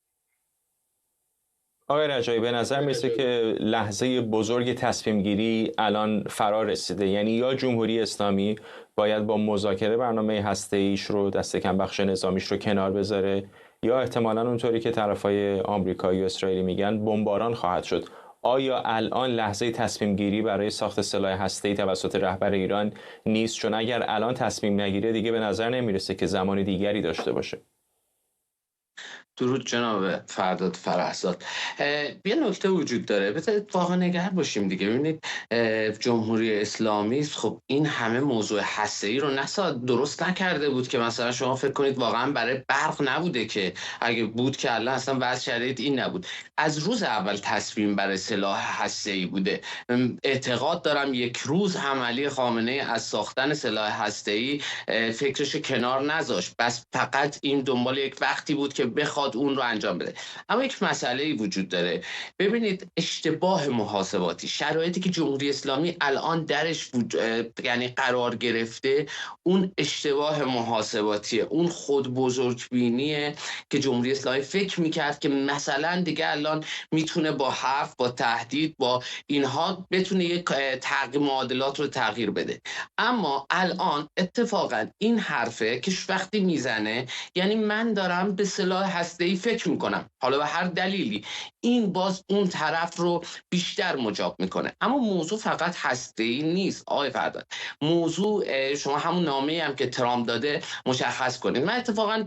آقای رجایی، به نظر میرسه که لحظه بزرگ تصمیم گیری الان فرا رسیده، یعنی یا جمهوری اسلامی باید با مذاکره برنامه هسته‌ایش رو دست کم بخش نظامیش رو کنار بذاره، یا احتمالاً اونطوری که طرفای آمریکایی و اسرائیلی میگن بمباران خواهد شد. آیا الان لحظه تصمیم گیری برای ساخت سلاح هسته‌ای توسط رهبر ایران نیست؟ چون اگر الان تصمیم نگیره دیگه به نظر نمیرسه که زمان دیگری داشته باشه. درود جناب فرداد فرهزاد. یه نکته وجود داره، بذارید واقعا نگران باشیم دیگه. ببینید جمهوری اسلامی خب این همه موضوع هسته‌ای رو درست نکرده بود که مثلا شما فکر کنید واقعا برای برق نبوده، که اگه بود که الان اصلا وضع شرایط این نبود. از روز اول تصمیم برای سلاح هسته‌ای بوده. اعتقاد دارم یک روز عملی خامنه ای از ساختن سلاح هسته‌ای فکرش کنار نذاشت، بس فقط این دنبال یک وقتی بود که بخواد اون رو انجام بده. اما یک مسئله وجود داره. ببینید اشتباه محاسباتی، شرایطی که جمهوری اسلامی الان درش یعنی قرار گرفته، اون اشتباه محاسباتیه، اون خود بزرگبینیه که جمهوری اسلامی فکر میکرد که مثلا دیگه الان میتونه با حرف، با تهدید، با اینها بتونه یک تغییر معادلات رو تغییر بده. اما الان اتفاقا این حرفه که وقتی میزنه یعنی من دارم به سلاح هسته‌ای فکر میکنم، حالا به هر دلیلی، این باز اون طرف رو بیشتر مجاب میکنه. اما موضوع فقط هسته‌ای نیست آقای فرداد. موضوع شما همون نامه‌ای هم که ترامپ داده مشخص کنید. من اتفاقا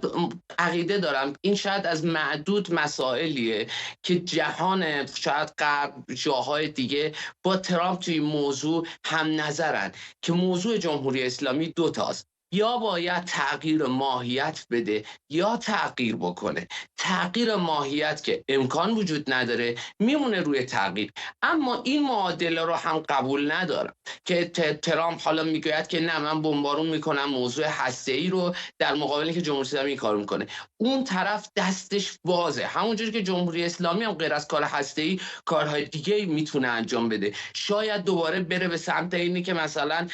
عقیده دارم این شاید از معدود مسائلیه که جهان شاید غرب، جاهای دیگه با ترامپ توی موضوع هم نظرن که موضوع جمهوری اسلامی دو تاست. یا باید تغییر ماهیت بده یا تغییر بکنه. تغییر ماهیت که امکان وجود نداره میمونه روی تغییر. اما این معادله رو هم قبول ندارم که ترامپ حالا میگوید که نه من بمبارون میکنم موضوع هسته‌ای رو، در مقابلی که جمهوری اسلامی کار میکنه. اون طرف دستش بازه، همونجوری که جمهوری اسلامی هم غیر از کار هسته‌ای کارهای دیگه میتونه انجام بده. شاید دوباره بره به سمت اینی که مثلا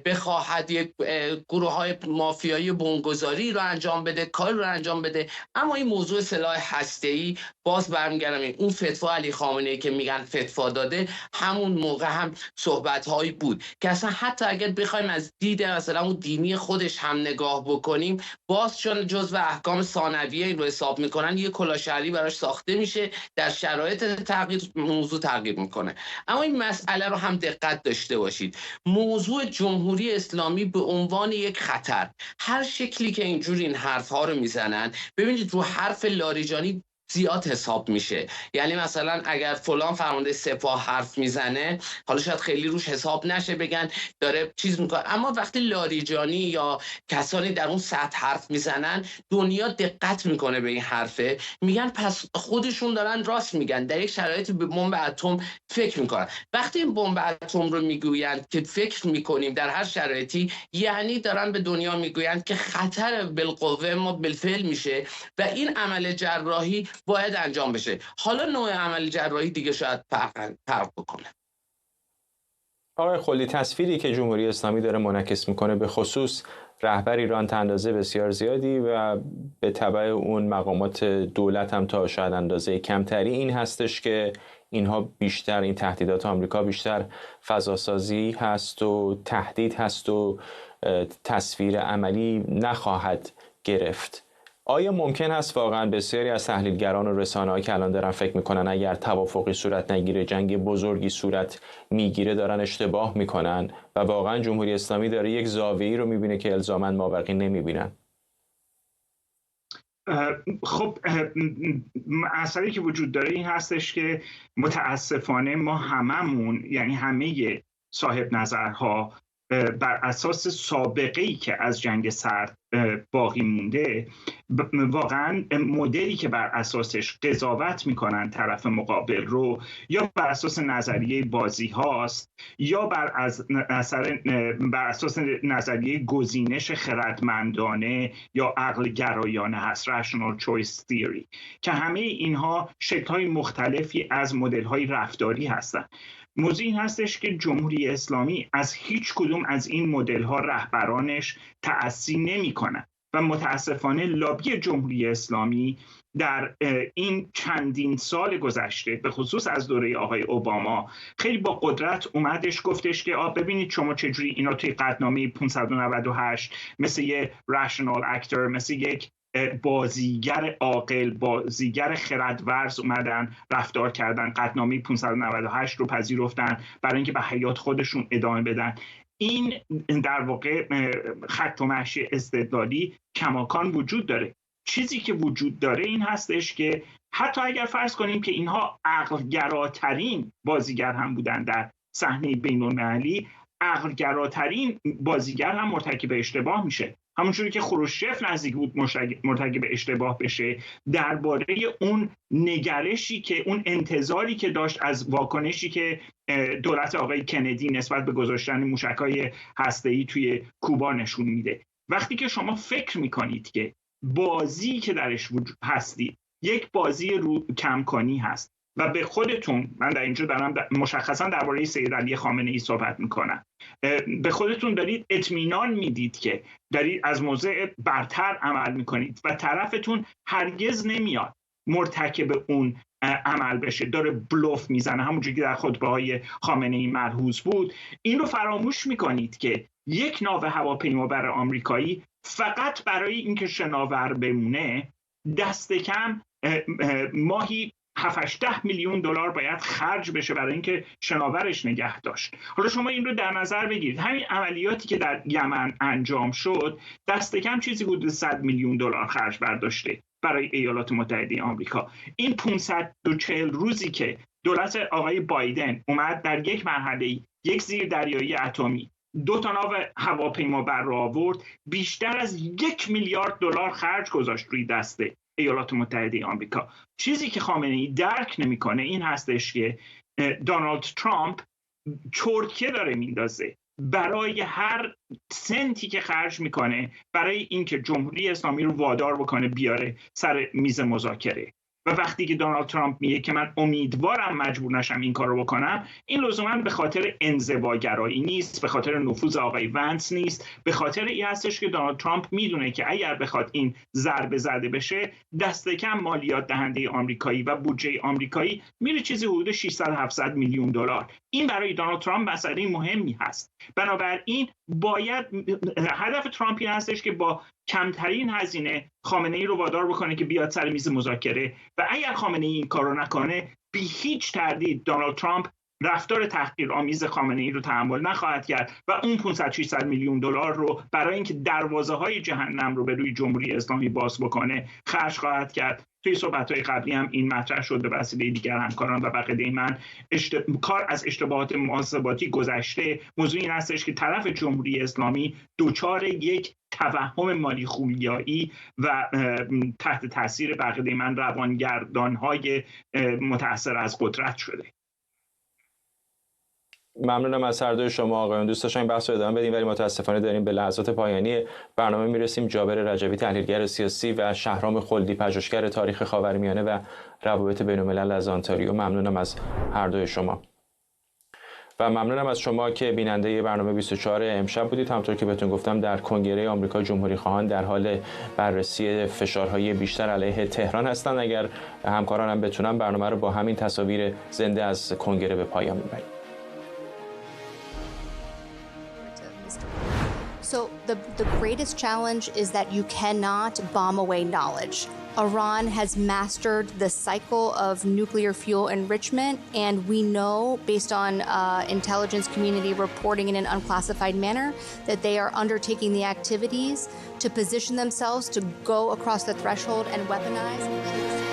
بخواهد یک گروه های مافیایی بمبگذاری رو انجام بده، کار رو انجام بده. اما این موضوع سلاح هسته‌ای باز برمیگردم اون فتوا علی خامنه‌ای که میگن فتوا داده، همون موقع هم صحبت‌هایی بود که اصلا حتی اگر بخوایم از دید مثلا اون دینی خودش هم نگاه بکنیم، باز چون جزء احکام ثانویه این رو حساب میکنن، یه کلاه شهری براش ساخته میشه، در شرایط تغییر موضوع تغییر میکنه. اما این مسئله رو هم دقت داشته باشید. موضوع جمهوری اسلامی به عنوان یک خطر، هر شکلی که اینجور این حرف‌ها رو میزنن، ببینید رو حرف لاریجانی زیاد حساب میشه. یعنی مثلا اگر فلان فرمانده سپاه حرف میزنه، حالا شاید خیلی روش حساب نشه، بگن داره چیز میکنه، اما وقتی لاریجانی یا کسانی در اون سطح حرف میزنن، دنیا دقت میکنه به این حرفه، میگن پس خودشون دارن راست میگن، در یک شرایطی به بمب اتم فکر میکنن. وقتی این بمب اتم رو میگویند که فکر میکنیم در هر شرایطی، یعنی دارن به دنیا میگویند که خطر بالقوه ما بالفعل میشه و این عمل جراحی باید انجام بشه. حالا نوع عمل جراحی دیگه شاید فرق بکنه. آقای خلی، تصویری که جمهوری اسلامی داره منعکس میکنه به خصوص رهبر ایران تا اندازه بسیار زیادی و به تبع اون مقامات دولت هم تا شاید اندازه کمتری این هستش که اینها بیشتر، این تهدیدات آمریکا بیشتر فضاسازی هست و تهدید هست و تصویر عملی نخواهد گرفت. آیا ممکن است واقعا بسیاری از تحلیلگران و رسانه‌هایی که الان دارن فکر میکنن اگر توافقی صورت نگیره، جنگ بزرگی صورت میگیره، دارن اشتباه میکنن و واقعا جمهوری اسلامی داره یک زاویه‌ای رو میبینه که الزاماً مابقی نمیبینن؟ خب مسئله که وجود داره این هستش که متاسفانه ما هممون، یعنی همه صاحب نظرها، بر اساس سابقه‌ای که از جنگ سرد باقی مونده، واقعا مدلی که بر اساسش قضاوت میکنن طرف مقابل رو یا بر اساس نظریه بازی هاست یا بر اساس نظریه گزینش خردمندانه یا عقل گرایانه هست، rational choice theory، که همه اینها شکل‌های مختلفی از مدل‌های رفتاری هستند. موضوع این هستش که جمهوری اسلامی از هیچ کدوم از این مدل‌ها رهبرانش تأثیر نمی‌کنند و متاسفانه لابی جمهوری اسلامی در این چندین سال گذشته، به خصوص از دوره آقای اوباما، خیلی با قدرت اومدش گفتش که ببینید شما چجوری اینا توی قطعنامه 598 مثل یه rational actor، مثل یک بازیگر عاقل، بازیگر خردورز اومدن رفتار کردن، قطعنامه 598 رو پذیرفتن برای اینکه به حیات خودشون ادامه بدن. این در واقع خط و مشی استدلالی کماکان وجود داره. چیزی که وجود داره این هستش که حتی اگر فرض کنیم که اینها عقلگراترین بازیگر هم بودن در صحنه بین‌المللی، عقلگراترین بازیگر هم مرتکب اشتباه میشه. همونجوری که خروشچف نزدیک بود مرتکب اشتباه بشه درباره اون نگرشی که، اون انتظاری که داشت از واکنشی که دولت آقای کندی نسبت به گذاشتن موشک‌های هسته‌ای توی کوبا نشون میده. وقتی که شما فکر میکنید که بازی که درش هستید یک بازی رو کمکانی هست و به خودتون، من در اینجا دارم مشخصا درباره سید علی خامنه‌ای صحبت میکنم، به خودتون دارید اطمینان میدید که دارید از موضع برتر عمل میکنید و طرفتون هرگز نمیاد مرتکب اون عمل بشه، داره بلوف میزنه، همونجوری که در خطبه‌های خامنه‌ای ملحوظ بود. این رو فراموش میکنید که یک ناو هواپیمابر آمریکایی فقط برای اینکه شناور بمونه دست کم ماهی 7-8 میلیون دلار باید خرج بشه برای اینکه شناورش نگه داشت. حالا شما این رو در نظر بگیرید، همین عملیاتی که در یمن انجام شد دست کم چیزی بود 100 میلیون دلار خرج برداشته برای ایالات متحده آمریکا. این 540 روزی که دولت آقای بایدن اومد در یک مرحله یک زیردریایی اتمی 2 تا ناو هواپیمابر رو آورد، بیشتر از 1 میلیارد دلار خرج گذاشت روی دسته ایالات متحده آمریکا. چیزی که خامنه‌ای درک نمیکنه این هستش که دونالد ترامپ چرتکه داره میندازه برای هر سنتی که خرج میکنه برای اینکه جمهوری اسلامی رو وادار بکنه بیاره سر میز مذاکره. و وقتی که دونالد ترامپ میگه که من امیدوارم مجبور نشم این کار رو بکنم، این لزوما به خاطر انزواگرایی نیست، به خاطر نفوذ آقای ونس نیست، به خاطر این هستش که دونالد ترامپ میدونه که اگر بخواد این ضربه زده بشه دست کم مالیات دهنده آمریکایی و بودجه آمریکایی میره چیزی حدود 600-700 میلیون دلار. این برای دونالد ترامپ مسئله مهمی هست. بنابراین باید هدف ترامپ این هستش که با کمترین هزینه خامنه‌ای رو وادار بکنه که بیاد سر میز مذاکره و اگر خامنه‌ای این کارو نکنه بی هیچ تردید دونالد ترامپ رفتار تحقیرآمیز خامنه‌ای رو تحمل نخواهد کرد و اون 500-600 میلیون دلار رو برای اینکه دروازه‌های جهنم رو به روی جمهوری اسلامی باز بکنه خرج خواهد کرد. توی صحبت‌های قبلی هم این مطرح شد به وسیله دیگر همکاران و بقیه من. کار از اشتباهات محاسباتی گذشته. موضوع این هستش که طرف جمهوری اسلامی دچار یک توهم مالی خولیایی و تحت تاثیر بقیه من روانگردان‌های متأثر از قدرت شده. ممنونم از هر دوی شما آقایان. دوست داشتم این بحث رو ادامه بدیم ولی متاسفانه داریم به لحظات پایانی برنامه میرسیم. جابر رجبی تحلیلگر سیاسی و شهرام خلدی پژوهشگر تاریخ خاورمیانه و روابط بین‌الملل از آنتاریو، ممنونم از هر دوی شما. و ممنونم از شما که بیننده برنامه 24 امشب بودید. همونطور که بهتون گفتم در کنگره آمریکا جمهوری خواهان در حال بررسی فشارهای بیشتر علیه تهران هستند. اگر همکارانم بتونن برنامه رو با همین تصاویر زنده از کنگره به پایان میبریم. So the greatest challenge is that you cannot bomb away knowledge. Iran has mastered the cycle of nuclear fuel enrichment, and we know, based on intelligence community reporting in an unclassified manner, that they are undertaking the activities to position themselves to go across the threshold and weaponize.